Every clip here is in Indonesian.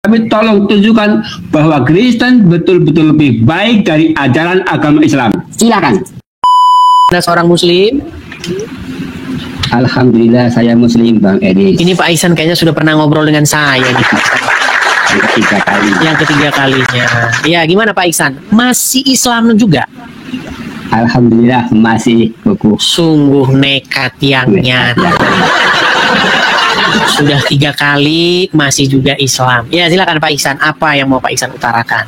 Tapi tolong tunjukkan bahwa Kristen betul-betul lebih baik dari ajaran agama Islam. Silakan. Anda seorang Muslim? Alhamdulillah saya Muslim, Bang Edi. Ini Pak Ihsan kayaknya sudah pernah ngobrol dengan saya nih. Yang ketiga kali. Yang ketiga kalinya. Ya, gimana Pak Ihsan? Masih Islam juga? Alhamdulillah masih kukuh. Sungguh nekat yang nyata. Sudah 3 kali masih juga Islam. Ya, silakan Pak Ihsan. Apa yang mau Pak Ihsan utarakan?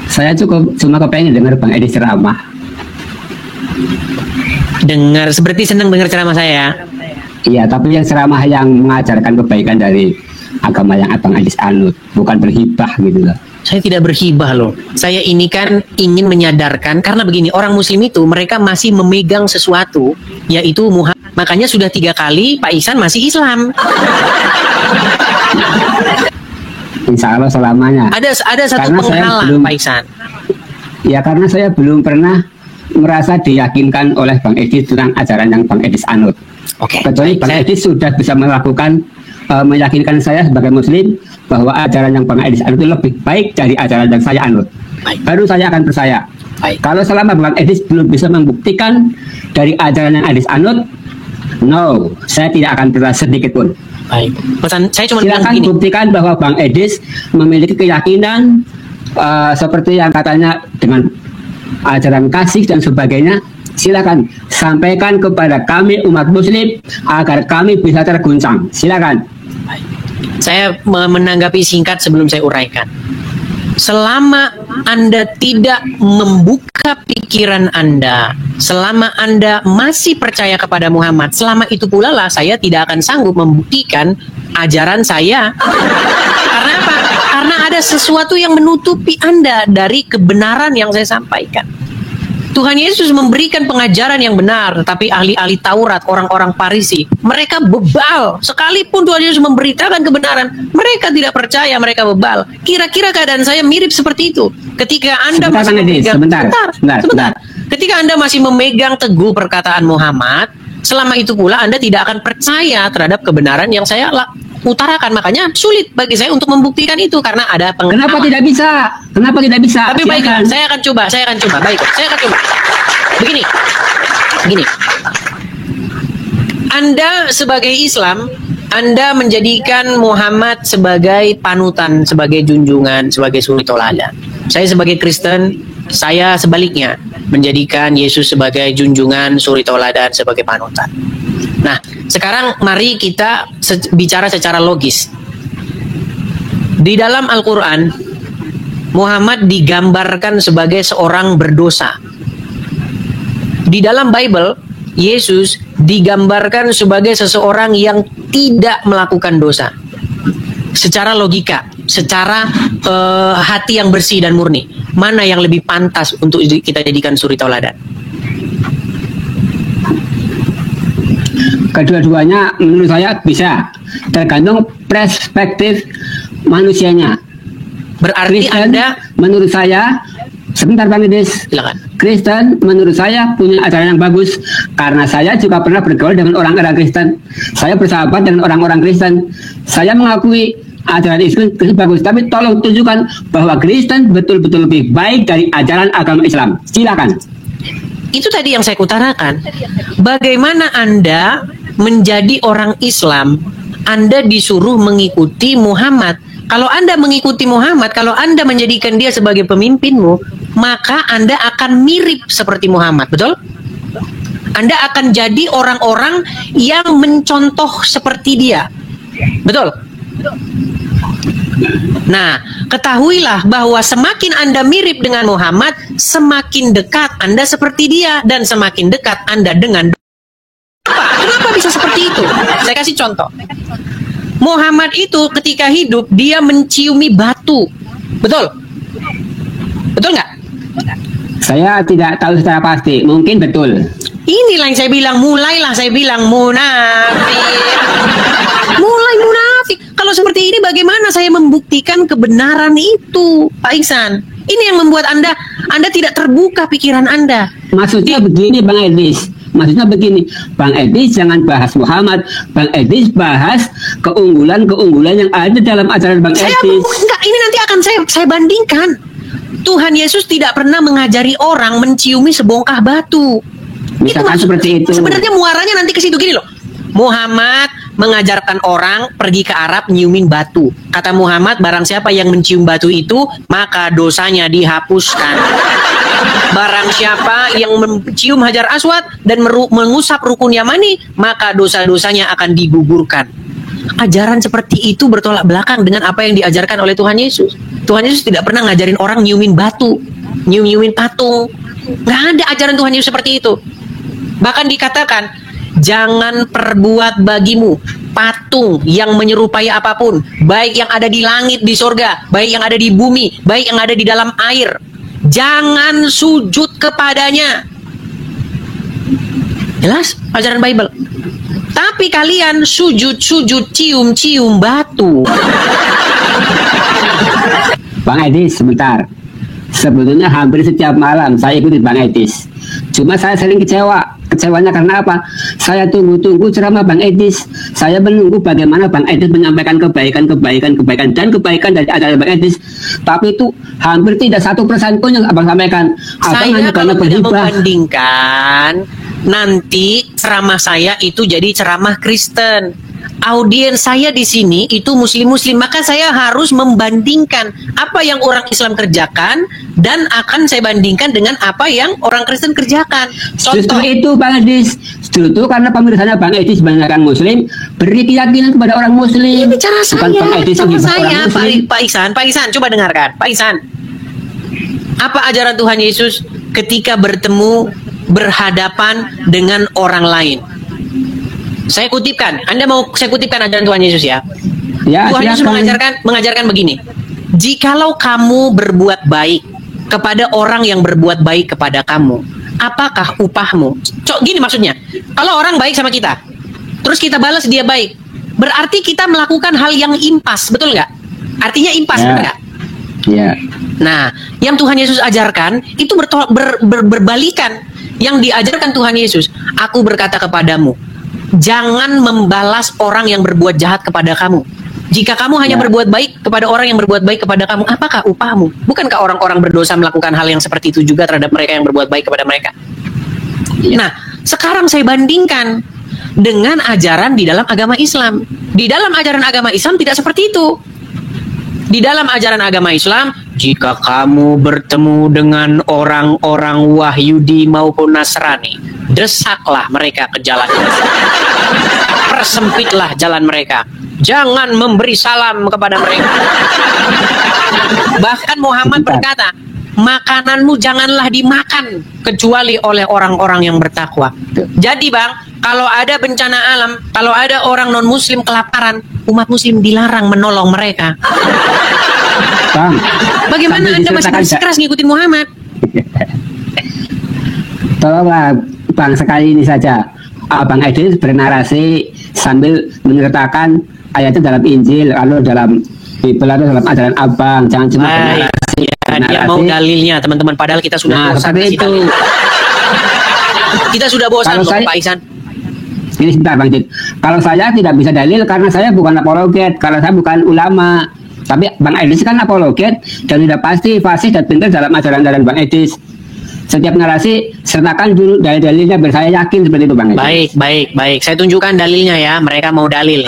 Saya cuma kepengen dengar Bang Edi ceramah. Dengar, seperti senang dengar ceramah saya. Iya, tapi yang ceramah yang mengajarkan kebaikan dari agama yang Abang Edi anut, bukan berhibah gitu loh. Saya tidak berhibah loh. Saya ini kan ingin menyadarkan, karena begini, orang Muslim itu mereka masih memegang sesuatu, yaitu Muhammad. Makanya sudah 3 kali Pak Ihsan masih Islam. Insya Allah selamanya. Ada satu Karena penghalang Pak Ihsan. Ya, karena saya belum pernah merasa diyakinkan oleh Bang Edi tentang ajaran yang Bang Edi anut. Oke. Kecuali Bang Edi sudah bisa melakukan meyakinkan saya sebagai Muslim bahwa ajaran yang Bang Edi anut itu lebih baik dari ajaran yang saya anut. Baik. Baru saya akan percaya. Baik. Kalau selama Bang Edi belum bisa membuktikan dari ajaran yang Edi anut, no, saya tidak akan percaya sedikit pun. Baik. Pesan saya cuma bilang Silakan begini. buktikan bahwa Bang Edi memiliki keyakinan seperti yang katanya dengan ajaran kasih dan sebagainya. Silakan sampaikan kepada kami umat Muslim agar kami bisa terguncang. Silakan. Saya menanggapi singkat sebelum saya uraikan. Selama Anda tidak membuka pikiran Anda, selama Anda masih percaya kepada Muhammad, selama itu pula lah saya tidak akan sanggup membuktikan ajaran saya. Karena apa? Karena ada sesuatu yang menutupi Anda dari kebenaran yang saya sampaikan. Tuhan Yesus memberikan pengajaran yang benar, tapi ahli-ahli Taurat, orang-orang Farisi, mereka bebal. Sekalipun Tuhan Yesus memberitakan kebenaran, mereka tidak percaya, mereka bebal. Kira-kira keadaan saya mirip seperti itu. Ketika Anda masih memegang, sebentar. Ketika Anda masih memegang teguh perkataan Muhammad, selama itu pula Anda tidak akan percaya terhadap kebenaran yang saya utarakan. Makanya sulit bagi saya untuk membuktikan itu karena ada pengalaman. Kenapa tidak bisa? Kenapa tidak bisa? Tapi baiklah, saya akan coba. Baik, saya akan coba. Begini. Anda sebagai Islam, Anda menjadikan Muhammad sebagai panutan, sebagai junjungan, sebagai suri toladan. Saya sebagai Kristen, saya sebaliknya menjadikan Yesus sebagai junjungan, suri toladan, sebagai panutan. Nah, sekarang mari kita bicara secara logis. Di dalam Al-Quran, Muhammad digambarkan sebagai seorang berdosa. Di dalam Bible, Yesus digambarkan sebagai seseorang yang tidak melakukan dosa. Secara logika, secara hati yang bersih dan murni, mana yang lebih pantas untuk kita jadikan suri tauladan? Kedua-duanya menurut saya bisa, tergantung perspektif manusianya. Berarti Kristen, Anda, menurut saya, sebentar Bang Idris, silakan. Kristen menurut saya punya ajaran yang bagus karena saya juga pernah bergaul dengan orang-orang Kristen. Saya bersahabat dengan orang-orang Kristen. Saya mengakui ajaran Islam bagus, tapi tolong tunjukkan bahwa Kristen betul-betul lebih baik dari ajaran agama Islam. Silakan. Itu tadi yang saya utarakan. Bagaimana Anda menjadi orang Islam, Anda disuruh mengikuti Muhammad. Kalau Anda mengikuti Muhammad, kalau Anda menjadikan dia sebagai pemimpinmu, maka Anda akan mirip seperti Muhammad, betul? Anda akan jadi orang-orang yang mencontoh seperti dia, betul? Nah, ketahuilah bahwa semakin Anda mirip dengan Muhammad, semakin dekat Anda seperti dia, dan semakin dekat Anda dengan Kenapa bisa seperti itu? Saya kasih contoh. Muhammad itu ketika hidup, dia menciumi batu. Betul? Betul nggak? Saya tidak tahu secara pasti, mungkin betul. Inilah yang saya bilang, mulailah saya bilang munafik. Mulai munafik. Kalau seperti ini bagaimana saya membuktikan kebenaran itu, Pak Ihsan? Ini yang membuat Anda tidak terbuka pikiran Anda. Maksudnya begini Bang Edis. Maksudnya begini, Bang Edis jangan bahas Muhammad, Bang Edis bahas keunggulan-keunggulan yang ada dalam ajaran Bang Edis. Enggak, ini nanti akan saya bandingkan. Tuhan Yesus tidak pernah mengajari orang menciumi sebongkah batu. Misalkan seperti itu. Sebenarnya muaranya nanti ke situ gini loh. Muhammad mengajarkan orang pergi ke Arab nyiumin batu. Kata Muhammad, barang siapa yang mencium batu itu, maka dosanya dihapuskan. Barang siapa yang mencium Hajar Aswad dan mengusap rukun Yamani, maka dosa-dosanya akan digugurkan. Ajaran seperti itu bertolak belakang dengan apa yang diajarkan oleh Tuhan Yesus. Tuhan Yesus tidak pernah ngajarin orang nyiumin batu, nyiumin patung. Nggak ada ajaran Tuhan Yesus seperti itu. Bahkan dikatakan, jangan perbuat bagimu patung yang menyerupai apapun, baik yang ada di langit, di sorga, baik yang ada di bumi, baik yang ada di dalam air. Jangan sujud kepadanya. Jelas ajaran Bible. Tapi kalian sujud-sujud, cium-cium batu. Bang Edis, sebentar. Sebetulnya hampir setiap malam saya ikuti Bang Edis. Cuma saya sering kecewa. Kecewanya karena apa? Saya tunggu-tunggu ceramah Bang Edis. Saya menunggu bagaimana Bang Edis menyampaikan kebaikan dan kebaikan dari ajaran Bang Edis. Tapi itu hampir tidak 1% pun yang Abang sampaikan. Abang Saya kalau tidak berhibah. membandingkan, nanti ceramah saya itu jadi ceramah Kristen. Audiens saya di sini itu muslim-muslim, maka saya harus membandingkan apa yang orang Islam kerjakan dan akan saya bandingkan dengan apa yang orang Kristen kerjakan. Justru itu Bang Edis, justru karena pemirsanya Bang Edis banyakkan muslim, beri keyakinan kepada orang muslim. Ini cara saya, bukan Bang Edis cara menghibah saya, orang muslim. Pak Ihsan, coba dengarkan, Pak Ihsan. Apa ajaran Tuhan Yesus ketika berhadapan dengan orang lain? Saya kutipkan, Anda mau saya kutipkan ajaran Tuhan Yesus ya? Ya, Tuhan Yesus silakan. mengajarkan begini. Jikalau kamu berbuat baik kepada orang yang berbuat baik kepada kamu, apakah upahmu? Gini maksudnya, kalau orang baik sama kita, terus kita balas dia baik, berarti kita melakukan hal yang impas, betul nggak? Artinya impas, betul nggak? Ya. Nah, yang Tuhan Yesus ajarkan itu berbalikan. Yang diajarkan Tuhan Yesus, aku berkata kepadamu, jangan membalas orang yang berbuat jahat kepada kamu. Jika kamu hanya berbuat baik kepada orang yang berbuat baik kepada kamu, apakah upahmu? Bukankah orang-orang berdosa melakukan hal yang seperti itu juga terhadap mereka yang berbuat baik kepada mereka? Nah, sekarang saya bandingkan dengan ajaran di dalam agama Islam. Di dalam ajaran agama Islam tidak seperti itu. Di dalam ajaran agama Islam, jika kamu bertemu dengan orang-orang Wahyudi maupun Nasrani, desaklah mereka ke jalan. Persempitlah jalan mereka. Jangan memberi salam kepada mereka. Bahkan Muhammad berkata, makananmu janganlah dimakan kecuali oleh orang-orang yang bertakwa. Jadi Bang, kalau ada bencana alam, kalau ada orang non-muslim kelaparan, umat muslim dilarang menolong mereka. Bang, Bagaimana Anda masih bersikeras ngikutin Muhammad? Tolonglah Bang sekali ini saja. Bang Edis bernarasi sambil menyertakan ayatnya dalam Injil, kalau dalam Bible atau dalam ajaran Abang. Jangan cuma bernarasi. Dia mau dalilnya, teman-teman. Padahal kita sudah bosan seperti itu. Kita sudah bosan loh, saya, Pak Ihsan. Ini sebentar Bang Jid. Kalau saya tidak bisa dalil karena saya bukan apologet, karena saya bukan ulama. Tapi Bang Edis kan apologet dan sudah pasti fasih dan benar dalam ajaran-ajaran Bang Edis. Setiap narasi sertakan dulu dalil-dalilnya biar saya yakin seperti itu Bang Edis. Baik. Saya tunjukkan dalilnya ya. Mereka mau dalil.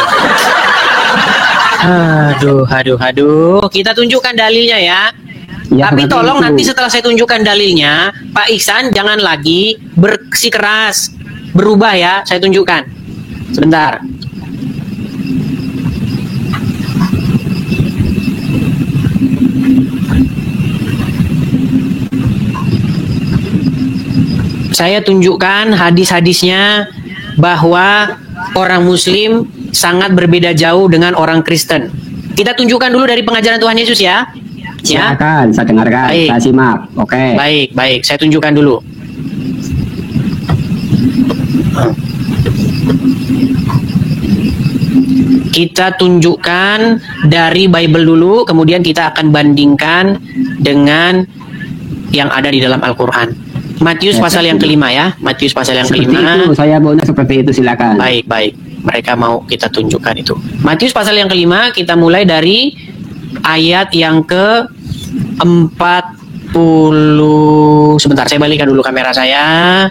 Aduh. Kita tunjukkan dalilnya ya. Tapi tolong itu. Nanti setelah saya tunjukkan dalilnya, Pak Ihsan jangan lagi bersikeras, berubah ya. Saya tunjukkan. Sebentar. Saya tunjukkan hadis-hadisnya bahwa orang Muslim sangat berbeda jauh dengan orang Kristen. Kita tunjukkan dulu dari pengajaran Tuhan Yesus ya. Silakan, saya dengarkan, saya simak. Oke. Baik. Saya tunjukkan dulu. Kita tunjukkan dari Bible dulu, kemudian kita akan bandingkan dengan yang ada di dalam Al-Quran. Matius pasal yang kelima ya. Matius pasal yang kelima. Itu, saya maunya seperti itu, silakan. Baik. Mereka mau kita tunjukkan itu. Matius pasal yang kelima, kita mulai dari ayat yang ke 40. Sebentar, saya balikkan dulu kamera saya.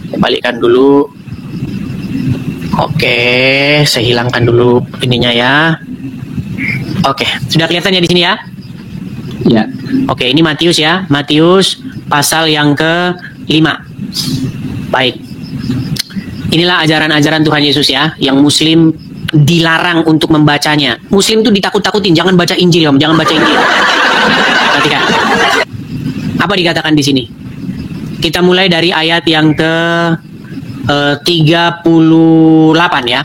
Saya balikkan dulu. Oke, saya hilangkan dulu ininya ya. Oke, sudah kelihatan ya di sini ya? Ya. Oke, ini Matius ya. Matius pasal yang ke-5. Baik. Inilah ajaran-ajaran Tuhan Yesus ya, yang Muslim dilarang untuk membacanya. Muslim tuh ditakut-takutin, jangan baca Injil, jangan baca Injil. Perhatikan. Apa dikatakan di sini? Kita mulai dari ayat yang ke 38 ya.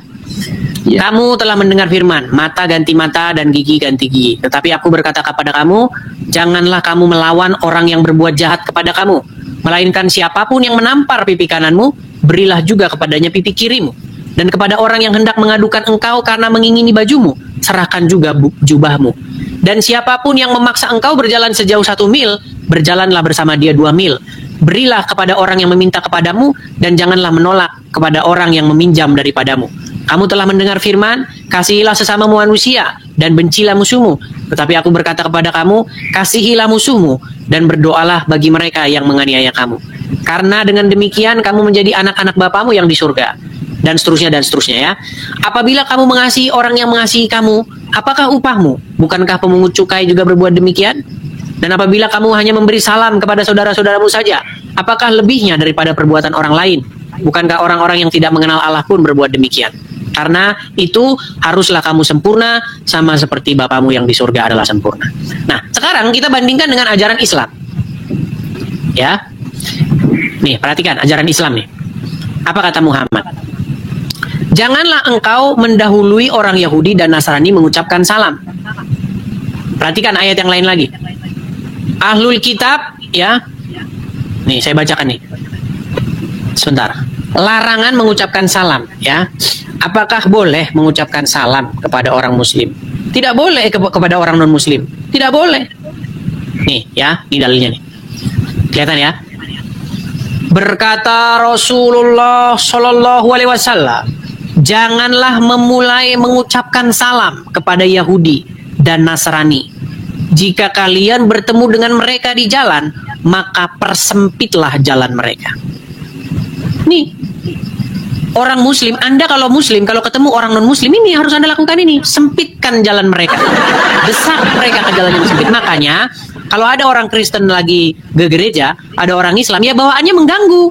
Ya. Kamu telah mendengar firman, mata ganti mata dan gigi ganti gigi. Tetapi aku berkata kepada kamu, janganlah kamu melawan orang yang berbuat jahat kepada kamu. Melainkan siapapun yang menampar pipi kananmu, berilah juga kepadanya pipi kirimu. Dan kepada orang yang hendak mengadukan engkau karena mengingini bajumu, serahkan juga jubahmu. Dan siapapun yang memaksa engkau berjalan sejauh 1 mil, berjalanlah bersama dia 2 mil. Berilah kepada orang yang meminta kepadamu, dan janganlah menolak kepada orang yang meminjam daripadamu. Kamu telah mendengar firman, kasihilah sesamamu manusia, dan bencilah musuhmu. Tetapi aku berkata kepada kamu, kasihilah musuhmu, dan berdoalah bagi mereka yang menganiaya kamu. Karena dengan demikian kamu menjadi anak-anak Bapamu yang di surga. Dan seterusnya ya. Apabila kamu mengasihi orang yang mengasihi kamu, apakah upahmu? Bukankah pemungut cukai juga berbuat demikian? Dan apabila kamu hanya memberi salam kepada saudara-saudaramu saja, apakah lebihnya daripada perbuatan orang lain? Bukankah orang-orang yang tidak mengenal Allah pun berbuat demikian? Karena itu haruslah kamu sempurna sama seperti Bapamu yang di surga adalah sempurna. Nah, sekarang kita bandingkan dengan ajaran Islam. Ya. Nih, perhatikan ajaran Islam nih. Apa kata Muhammad? Janganlah engkau mendahului orang Yahudi dan Nasrani mengucapkan salam. Perhatikan ayat yang lain lagi. Ahlul kitab, ya. Nih, saya bacakan nih. Sebentar. Larangan mengucapkan salam, ya. Apakah boleh mengucapkan salam kepada orang muslim? Tidak boleh kepada orang non muslim. Tidak boleh. Nih, ya, ini dalilnya nih. Kelihatan ya? Berkata Rasulullah Shallallahu Alaihi Wasallam, janganlah memulai mengucapkan salam kepada Yahudi dan Nasrani. Jika kalian bertemu dengan mereka di jalan, maka persempitlah jalan mereka. Nih, orang muslim, Anda kalau muslim, kalau ketemu orang non muslim, ini harus Anda lakukan ini. Sempitkan jalan mereka. Desak mereka ke jalan yang sempit. Makanya, kalau ada orang Kristen lagi ke gereja, ada orang Islam, ya bawaannya mengganggu.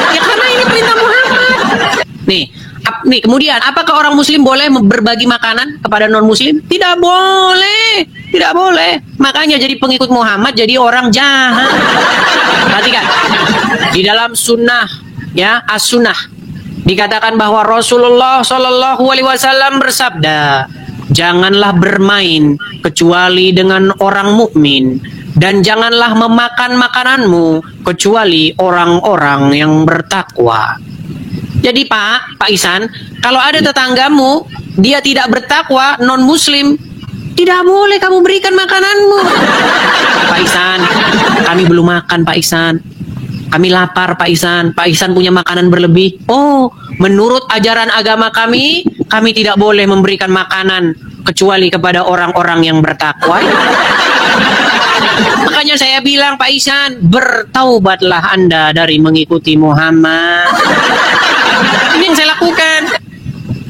Ya karena ini perintah Muhammad. Nih, kemudian, apakah orang muslim boleh berbagi makanan kepada non muslim? Tidak boleh. Tidak boleh. Makanya jadi pengikut Muhammad, jadi orang jahat. Perhatikan. Di dalam sunnah, ya, as-sunnah, dikatakan bahwa Rasulullah Shallallahu Alaihi Wasallam bersabda, janganlah bermain kecuali dengan orang mukmin, dan janganlah memakan makananmu kecuali orang-orang yang bertakwa. Jadi Pak Isan, kalau ada tetanggamu dia tidak bertakwa, non muslim, tidak boleh kamu berikan makananmu. Pak Isan, kami belum makan Pak Isan. Kami lapar Pak Isan. Pak Isan punya makanan berlebih. Oh, menurut ajaran agama kami tidak boleh memberikan makanan kecuali kepada orang-orang yang bertakwa. Makanya saya bilang Pak Isan, bertaubatlah Anda dari mengikuti Muhammad. Ini yang saya lakukan.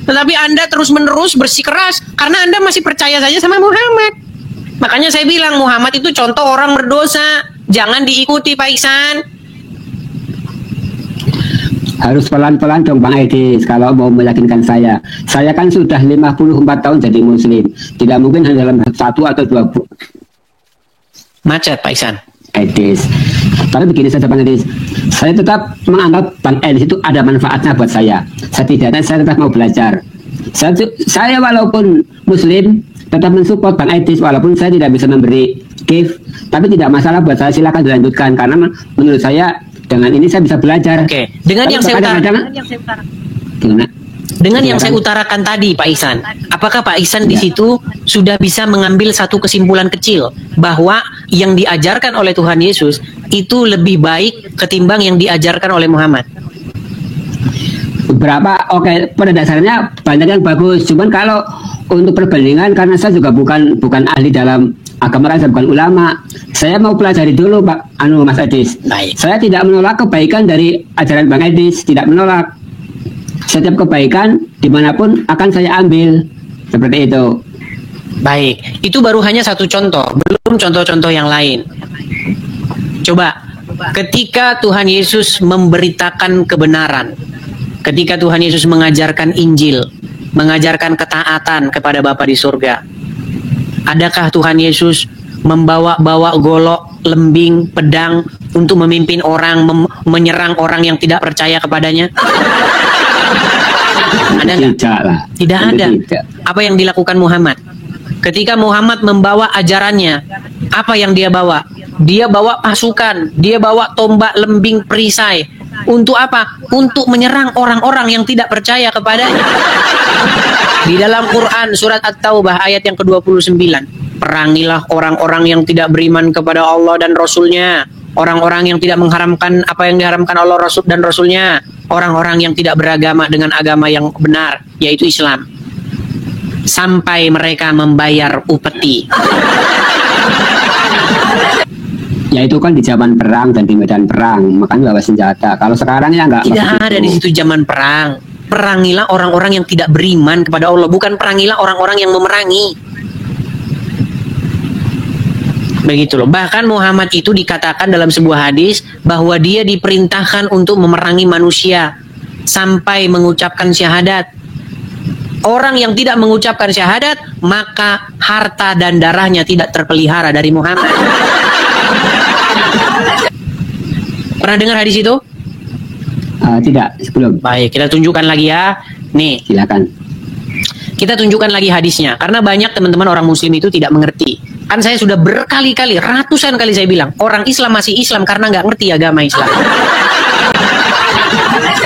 Tetapi Anda terus-menerus bersikeras karena Anda masih percaya saja sama Muhammad. Makanya saya bilang Muhammad itu contoh orang berdosa. Jangan diikuti Pak Isan. Harus pelan-pelan dong Bang Edis kalau mau meyakinkan saya. Saya kan sudah 54 tahun jadi muslim. Tidak mungkin hanya dalam 1 atau 2 bulan. Macet Pak Isan. Edis. Tapi begini saja Bang Edis. Saya tetap menganggap Bang Edis itu ada manfaatnya buat saya. Setidaknya saya tetap mau belajar. Saya walaupun muslim tetap mensupport Bang Edis walaupun saya tidak bisa memberi gift. Tapi tidak masalah buat saya, silakan dilanjutkan karena menurut saya dengan ini saya bisa belajar. Oke. Dengan yang saya utarakan. Dengan yang saya utarakan tadi, Pak Ihsan, apakah Pak Ihsan di situ sudah bisa mengambil satu kesimpulan kecil bahwa yang diajarkan oleh Tuhan Yesus itu lebih baik ketimbang yang diajarkan oleh Muhammad? Beberapa, oke, pada dasarnya banyak yang bagus. Cuman kalau untuk perbandingan, karena saya juga bukan ahli dalam agama, saya bukan ulama. Saya mau pelajari dulu Pak Mas Edis. Baik. Saya tidak menolak kebaikan dari ajaran Bang Edis, tidak menolak. Setiap kebaikan dimanapun akan saya ambil, seperti itu. Baik, itu baru hanya satu contoh, belum contoh-contoh yang lain. Coba, ketika Tuhan Yesus memberitakan kebenaran, ketika Tuhan Yesus mengajarkan Injil, mengajarkan ketaatan kepada Bapa di surga, adakah Tuhan Yesus membawa-bawa golok, lembing, pedang untuk memimpin orang, menyerang orang yang tidak percaya kepadanya? Ada nggak? Tidak lah. Tidak ada. Tidak. Apa yang dilakukan Muhammad? Ketika Muhammad membawa ajarannya, apa yang dia bawa? Dia bawa pasukan, dia bawa tombak, lembing, perisai. Untuk apa? Untuk menyerang orang-orang yang tidak percaya kepadanya. Di dalam Quran surat At-Taubah ayat yang ke-29, perangilah orang-orang yang tidak beriman kepada Allah dan Rasul-Nya, orang-orang yang tidak mengharamkan apa yang diharamkan Allah Rasul dan Rasul-Nya, orang-orang yang tidak beragama dengan agama yang benar, yaitu Islam, sampai mereka membayar upeti. Ya itu kan di zaman perang dan di medan perang, makanya bawa senjata. Kalau sekarang ya enggak. Tidak ada di situ zaman perang. Perangilah orang-orang yang tidak beriman kepada Allah, bukan perangilah orang-orang yang memerangi. Begitu loh. Bahkan Muhammad itu dikatakan dalam sebuah hadis bahwa dia diperintahkan untuk memerangi manusia sampai mengucapkan syahadat. Orang yang tidak mengucapkan syahadat, maka harta dan darahnya tidak terpelihara dari Muhammad. Pernah dengar hadis itu? Tidak, sebelum. Baik, kita tunjukkan lagi ya. Nih, Silakan. kita tunjukkan lagi hadisnya. Karena banyak teman-teman orang muslim itu tidak mengerti. Kan saya sudah berkali-kali, ratusan kali saya bilang, orang Islam masih Islam karena nggak ngerti agama Islam.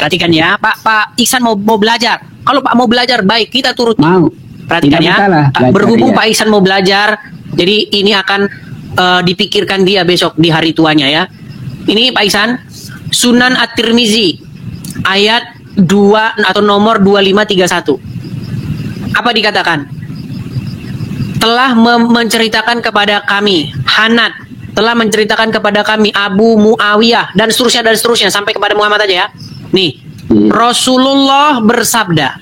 Perhatikan ya, Pak Iksan mau belajar. Kalau Pak mau belajar, baik, kita turut. Mau. Perhatikan Tidak ya, masalah, belajar, berhubung ya. Pak Iksan mau belajar, jadi ini akan dipikirkan dia besok di hari tuanya ya. Ini Pak Iksan, Sunan At-Tirmizi, ayat 2 atau nomor 2531. Apa dikatakan? Telah menceritakan kepada kami, Hanad, telah menceritakan kepada kami Abu Muawiyah, dan seterusnya sampai kepada Muhammad aja ya. Nih, Rasulullah bersabda,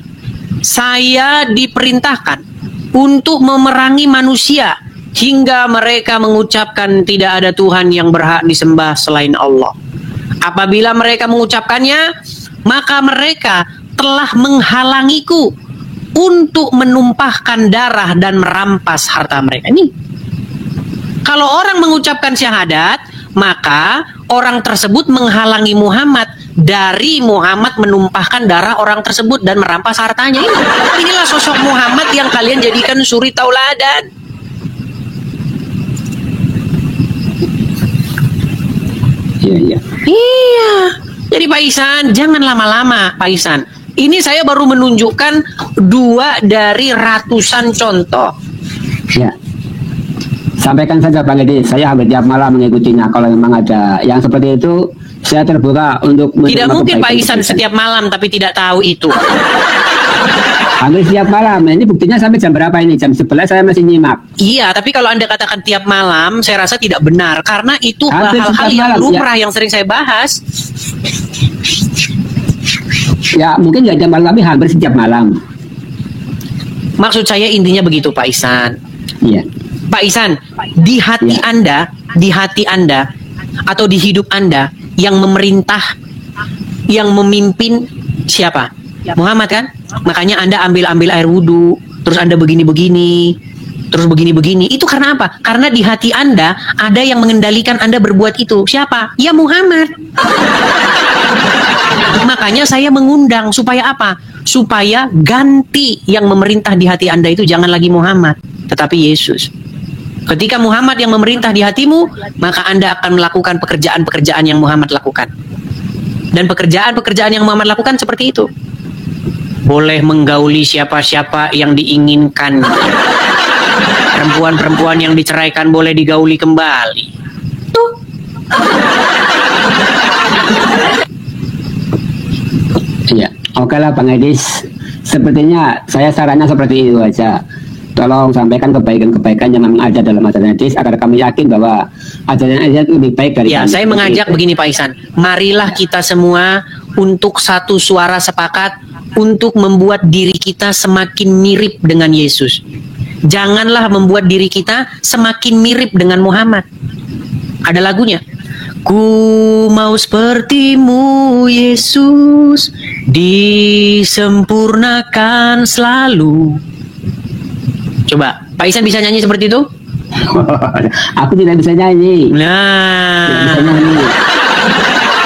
saya diperintahkan untuk memerangi manusia hingga mereka mengucapkan tidak ada Tuhan yang berhak disembah selain Allah. Apabila mereka mengucapkannya, maka mereka telah menghalangiku untuk menumpahkan darah dan merampas harta mereka. Ini kalau orang mengucapkan syahadat, maka orang tersebut menghalangi Muhammad dari Muhammad menumpahkan darah orang tersebut dan merampas hartanya. Inilah sosok Muhammad yang kalian jadikan suri tauladan. Iya. Iya. Jadi Pak Ihsan, jangan lama-lama Pak Ihsan. Ini saya baru menunjukkan 2 dari ratusan contoh. Ya. Sampaikan saja Bang Edi, saya hampir tiap malam mengikutinya. Kalau memang ada yang seperti itu, saya terbuka untuk Tidak mungkin Pak kebaikan Ihsan kita. setiap malam tapi tidak tahu itu. Hampir setiap malam. Ini buktinya sampai jam berapa ini? Jam 11 saya masih nyimak. Iya, tapi kalau Anda katakan tiap malam, saya rasa tidak benar. Karena itu Hampir hal-hal setiap yang malam, lumrah yang sering saya bahas. Ya mungkin nggak jam malam, tapi hampir setiap malam. Maksud saya intinya begitu Pak Ihsan. Iya. Pak Ihsan, di hati Ya. Anda atau di hidup Anda yang memerintah, yang memimpin siapa? Muhammad kan? Makanya Anda ambil air wudhu, terus Anda begini-begini, terus begini-begini. Itu karena apa? Karena di hati Anda ada yang mengendalikan Anda berbuat itu. Siapa? Ya Muhammad. Makanya saya mengundang supaya apa? Supaya ganti yang memerintah di hati Anda itu jangan lagi Muhammad, tetapi Yesus. Ketika Muhammad yang memerintah di hatimu, maka Anda akan melakukan pekerjaan-pekerjaan yang Muhammad lakukan. Dan pekerjaan-pekerjaan yang Muhammad lakukan seperti itu. Boleh menggauli siapa-siapa yang diinginkan. Perempuan-perempuan yang diceraikan boleh digauli kembali. Tuh. Iya. Oke lah Bang Edis. Sepertinya saya sarannya seperti itu aja. tolong sampaikan kebaikan-kebaikan yang memang ada dalam ajaran hadis agar kami yakin bahwa ajaran hadis itu lebih baik dari Ya, kami. saya mengajak begini Pak Ihsan. Marilah kita semua untuk satu suara sepakat untuk membuat diri kita semakin mirip dengan Yesus. Janganlah membuat diri kita semakin mirip dengan Muhammad. Ada lagunya. Ku mau sepertimu Yesus, disempurnakan selalu. Coba, Pak Ihsan bisa nyanyi seperti itu? Aku tidak bisa nyanyi. Tidak bisa Nah, nyanyi.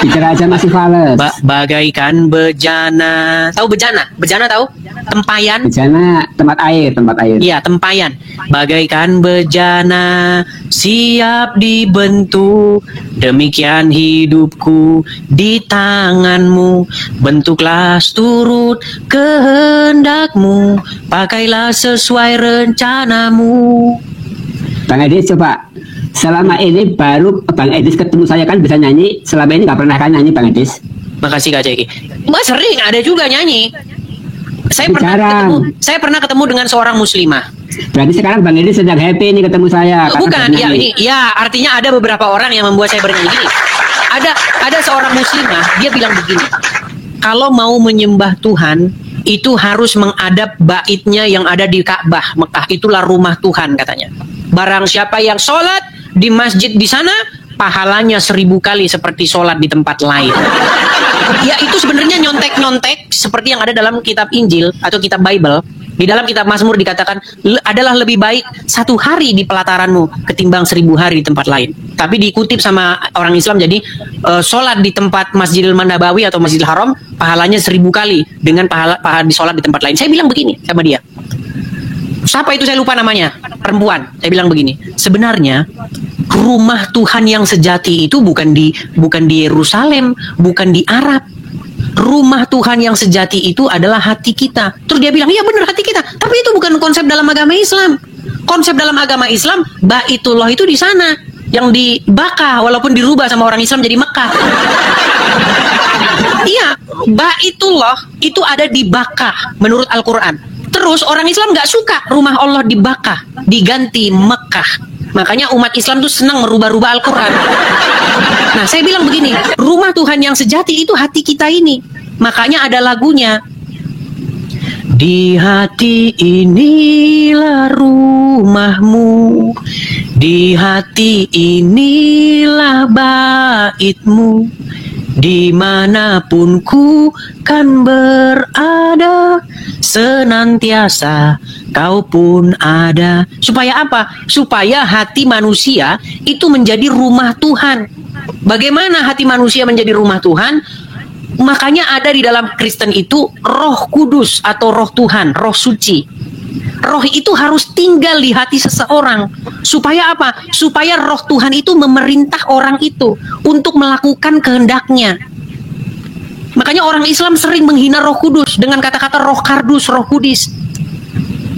Bicara aja masih fales. bagaikan bejana. Tahu bejana? Bejana tahu? Tempayan. Bejana tempat air. Iya, tempayan. Bagaikan bejana siap dibentuk, demikian hidupku di tanganmu. Bentuklah turut kehendakmu, pakailah sesuai rencanamu. Bang Edis coba. Selama ini baru Bang Edis ketemu saya kan bisa nyanyi. Selama ini nggak pernah kan nyanyi Bang Edis. Makasih Kak Ceki. Mbak sering ada juga nyanyi. Jarang. Saya pernah ketemu dengan seorang muslimah. Berarti sekarang Bang Edis sedang happy nih ketemu saya. karena Bukan, bisa ya nyanyi. ini ya artinya ada beberapa orang yang membuat saya bernyanyi gini. Ada seorang muslimah, dia bilang begini. Kalau mau menyembah Tuhan, itu harus mengadap baitnya yang ada di Ka'bah Mekah. Itulah rumah Tuhan katanya. Barang siapa yang sholat di masjid di sana, pahalanya 1000 kali seperti sholat di tempat lain. Ya itu sebenarnya nyontek-nyontek seperti yang ada dalam kitab Injil atau kitab Bible. Di dalam kitab Mazmur dikatakan adalah lebih baik 1 hari di pelataranmu ketimbang 1000 hari di tempat lain. Tapi dikutip sama orang Islam jadi sholat di tempat Masjidil Nabawi atau Masjidil Haram pahalanya 1000 kali dengan pahala di sholat di tempat lain. Saya bilang begini sama dia. Siapa itu saya lupa namanya, perempuan. Saya bilang begini, sebenarnya rumah Tuhan yang sejati itu bukan di Yerusalem, bukan di Arab. Rumah Tuhan yang sejati itu adalah hati kita. Terus dia bilang, iya benar hati kita. Tapi itu bukan konsep dalam agama Islam. Konsep dalam agama Islam, Baitullah itu di sana, yang di Bakkah, walaupun dirubah sama orang Islam jadi Mekah. Iya, Baitullah itu ada di Bakkah menurut Al-Quran. Terus orang Islam nggak suka rumah Allah di Bakkah, diganti Mekah. Makanya umat Islam tuh senang merubah-rubah Al-Quran. Nah, saya bilang begini, rumah Tuhan yang sejati itu hati kita ini. Makanya ada lagunya. Di hati inilah rumahmu, di hati inilah baitmu, dimanapun ku kan berada, senantiasa kau pun ada. Supaya apa? Supaya hati manusia itu menjadi rumah Tuhan. Bagaimana hati manusia menjadi rumah Tuhan? Makanya ada di dalam Kristen itu Roh Kudus atau Roh Tuhan, Roh Suci. Roh itu harus tinggal di hati seseorang. Supaya apa? Supaya Roh Tuhan itu memerintah orang itu untuk melakukan kehendaknya. Makanya orang Islam sering menghina Roh Kudus dengan kata-kata Roh Kardus, Roh Kudus.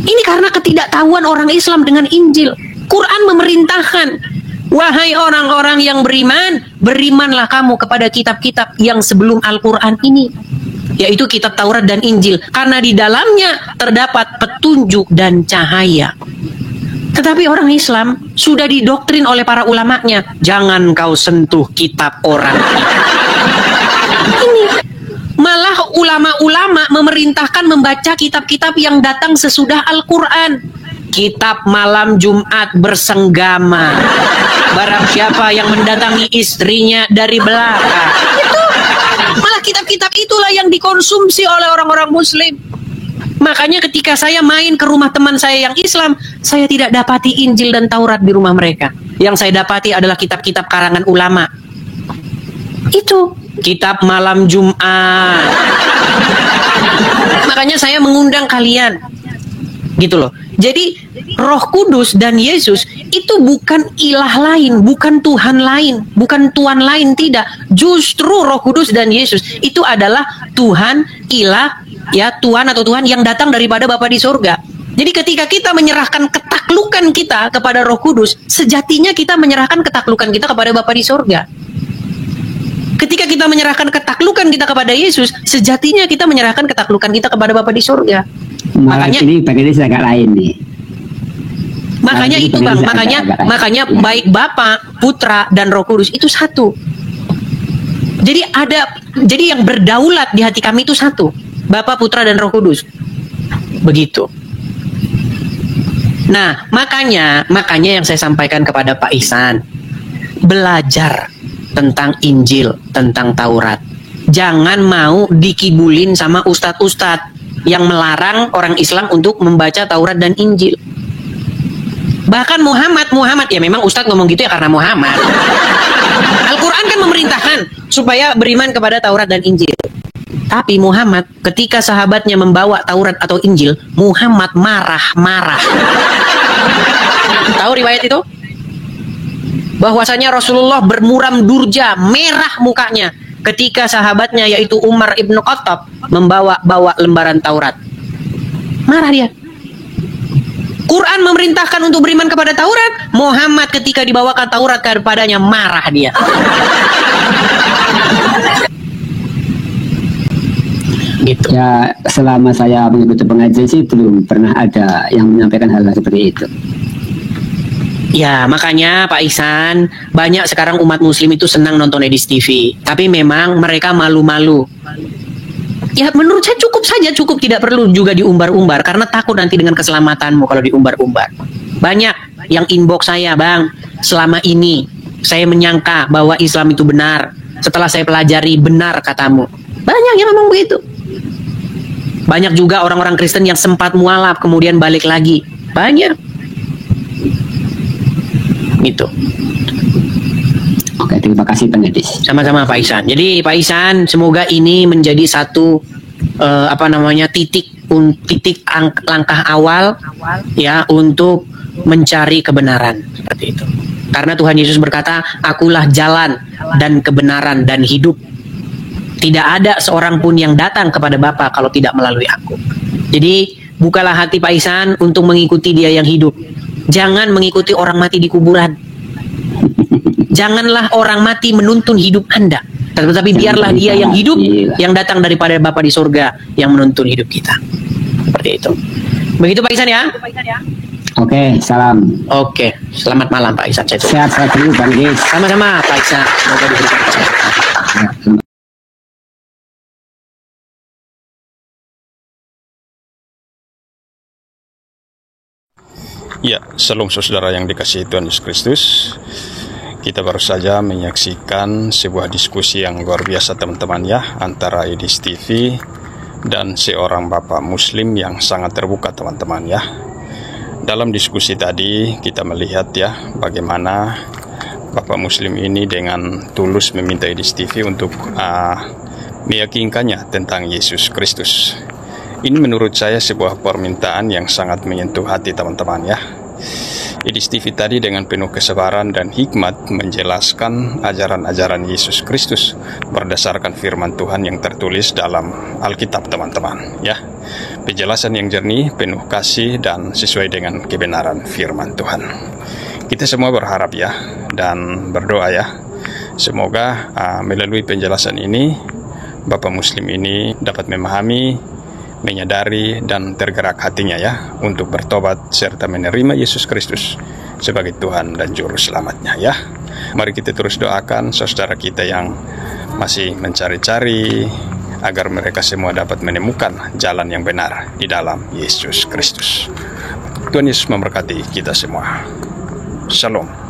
Ini karena ketidaktahuan orang Islam dengan Injil. Quran memerintahkan, wahai orang-orang yang beriman, berimanlah kamu kepada kitab-kitab yang sebelum Al-Quran ini, yaitu kitab Taurat dan Injil, karena di dalamnya terdapat petunjuk dan cahaya. Tetapi orang Islam sudah didoktrin oleh para ulamanya, jangan kau sentuh kitab orang. Ini malah ulama-ulama memerintahkan membaca kitab-kitab yang datang sesudah Al-Quran. Kitab malam Jumat bersenggama, barang siapa yang mendatangi istrinya dari belakang. Itu malah kitab-kitab itulah yang dikonsumsi oleh orang-orang Muslim. Makanya ketika saya main ke rumah teman saya yang Islam, saya tidak dapati Injil dan Taurat di rumah mereka. Yang saya dapati adalah kitab-kitab karangan ulama. Itu kitab malam Jumat. Makanya saya mengundang kalian, gitu loh. Jadi Roh Kudus dan Yesus itu bukan ilah lain, bukan Tuhan lain, bukan Tuhan lain, tidak. Justru Roh Kudus dan Yesus itu adalah Tuhan, ilah, ya Tuhan atau Tuhan yang datang daripada Bapa di surga. Jadi ketika kita menyerahkan ketaklukan kita kepada Roh Kudus, sejatinya kita menyerahkan ketaklukan kita kepada Bapa di surga. Ketika kita menyerahkan ketaklukan kita kepada Yesus, sejatinya kita menyerahkan ketaklukan kita kepada Bapa di surga. Malah Makanya ini bagian agak lain nih. Makanya Nah, itu Bang, makanya baik Bapa, Putra dan Roh Kudus itu satu. Jadi yang berdaulat di hati kami itu satu, Bapa, Putra dan Roh Kudus. Begitu. Nah, makanya yang saya sampaikan kepada Pak Ihsan, belajar tentang Injil, tentang Taurat. Jangan mau dikibulin sama ustadz-ustadz yang melarang orang Islam untuk membaca Taurat dan Injil. Bahkan Muhammad ya, memang ustadz ngomong gitu ya karena Muhammad. Al-Quran kan memerintahkan supaya beriman kepada Taurat dan Injil. Tapi Muhammad ketika sahabatnya membawa Taurat atau Injil, Muhammad marah-marah. Tahu riwayat itu? Bahwasanya Rasulullah bermuram durja, merah mukanya ketika sahabatnya yaitu Umar ibnu Khattab membawa lembaran Taurat. Marah dia. Quran memerintahkan untuk beriman kepada Taurat, Muhammad ketika dibawakan Taurat kepadanya marah dia. Gitu. Ya, selama saya mengikuti pengajian sih belum pernah ada yang menyampaikan hal seperti itu. Ya, makanya Pak Ihsan, banyak sekarang umat muslim itu senang nonton Edis TV. Tapi memang mereka malu-malu. Ya, menurut saya cukup, tidak perlu juga diumbar-umbar. Karena takut nanti dengan keselamatanmu kalau diumbar-umbar. Banyak yang inbox saya, Bang, selama ini saya menyangka bahwa Islam itu benar. Setelah saya pelajari, benar katamu. Banyak yang ngomong begitu. Banyak juga orang-orang Kristen yang sempat mualaf kemudian balik lagi. Banyak. Gitu. Oke, terima kasih Bang Edis. Sama-sama Pak Ihsan. Jadi Pak Ihsan, semoga ini menjadi satu titik langkah awal ya untuk mencari kebenaran seperti itu. Karena Tuhan Yesus berkata, "Akulah jalan dan kebenaran dan hidup. Tidak ada seorang pun yang datang kepada Bapa kalau tidak melalui aku." Jadi bukalah hati Pak Ihsan untuk mengikuti Dia yang hidup. Jangan mengikuti orang mati di kuburan. Janganlah orang mati menuntun hidup Anda. Tetapi biarlah Dia yang hidup, yang datang daripada Bapa di surga, yang menuntun hidup kita. Seperti itu. Begitu Pak Ihsan ya? Oke, salam. Oke, selamat malam Pak Ihsan. Sehat dulu Bang Edis. Sama-sama Pak Ihsan. Semoga diberikan kesehatan. Ya, shalom saudara yang dikasihi Tuhan Yesus Kristus. Kita baru saja menyaksikan sebuah diskusi yang luar biasa teman-teman ya, antara Edis TV dan seorang Bapak Muslim yang sangat terbuka teman-teman ya. Dalam diskusi tadi kita melihat ya bagaimana Bapak Muslim ini dengan tulus meminta Edis TV untuk meyakinkannya tentang Yesus Kristus. Ini menurut saya sebuah permintaan yang sangat menyentuh hati teman-teman ya. Edis TV tadi dengan penuh kesabaran dan hikmat menjelaskan ajaran-ajaran Yesus Kristus berdasarkan firman Tuhan yang tertulis dalam Alkitab teman-teman ya. Penjelasan yang jernih, penuh kasih dan sesuai dengan kebenaran firman Tuhan. Kita semua berharap ya dan berdoa ya. Semoga melalui penjelasan ini Bapak Muslim ini dapat memahami, menyadari dan tergerak hatinya ya untuk bertobat serta menerima Yesus Kristus sebagai Tuhan dan Juru Selamatnya ya. Mari kita terus doakan saudara kita yang masih mencari-cari agar mereka semua dapat menemukan jalan yang benar di dalam Yesus Kristus. Tuhan Yesus memberkati kita semua. Shalom.